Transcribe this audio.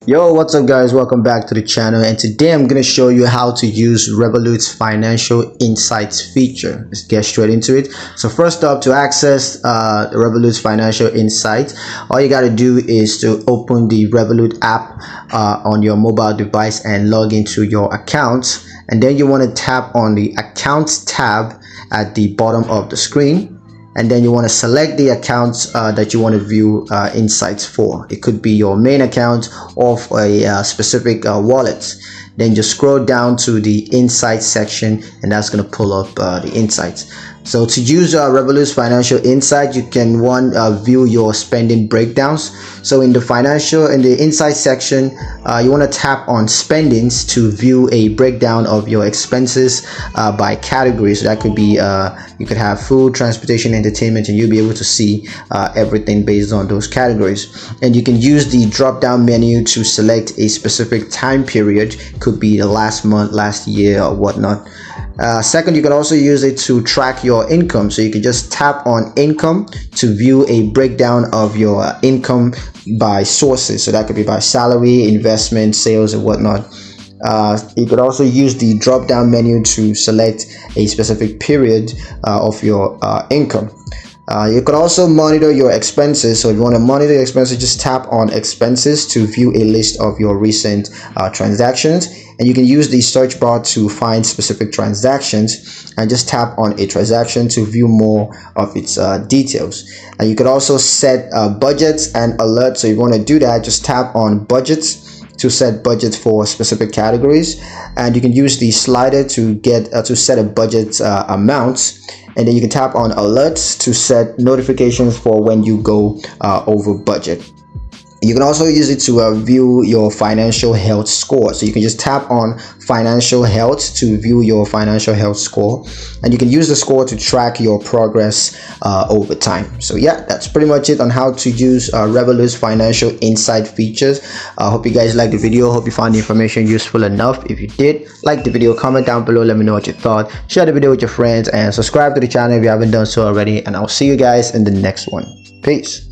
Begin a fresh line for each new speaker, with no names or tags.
Yo, what's up guys, welcome back to the channel, and today I'm going to show you how to use Revolut's financial insights feature. Let's get straight into it. So first up, to access Revolut's financial insights, all you got to do is to open the Revolut app on your mobile device and log into your account, and then you want to tap on the accounts tab at the bottom of the screen. And then you want to select the accounts that you want to view insights for. It could be your main account or a specific wallet. Then just scroll down to the insights section, and that's going to pull up the insights. So to use Revolut's financial insight, you can view your spending breakdowns. So in the insight section, you want to tap on spendings to view a breakdown of your expenses by category. So that could be you could have food, transportation, entertainment, and you'll be able to see everything based on those categories. And you can use the drop down menu to select a specific time period. Could be the last month, last year, or whatnot. Second, you can also use it to track your income. So you can just tap on income to view a breakdown of your income by sources. So that could be by salary, investment, sales, and whatnot. You could also use the drop down menu to select a specific period of your income. You can also monitor your expenses. So if you want to monitor your expenses, just tap on expenses to view a list of your recent transactions. And you can use the search bar to find specific transactions and just tap on a transaction to view more of its details. And you could also set budgets and alerts. So if you want to do that, just tap on budgets to set budgets for specific categories, and you can use the slider to get to set a budget amount. And then you can tap on alerts to set notifications for when you go over budget. You can also use it to view your financial health score. So you can just tap on financial health to view your financial health score, and you can use the score to track your progress over time. So yeah, that's pretty much it on how to use Revolut's financial insight features. I hope you guys liked the video. Hope you found the information useful enough. If you did, like the video, comment down below, let me know what you thought, share the video with your friends, and subscribe to the channel if you haven't done so already. And I'll see you guys in the next one. Peace.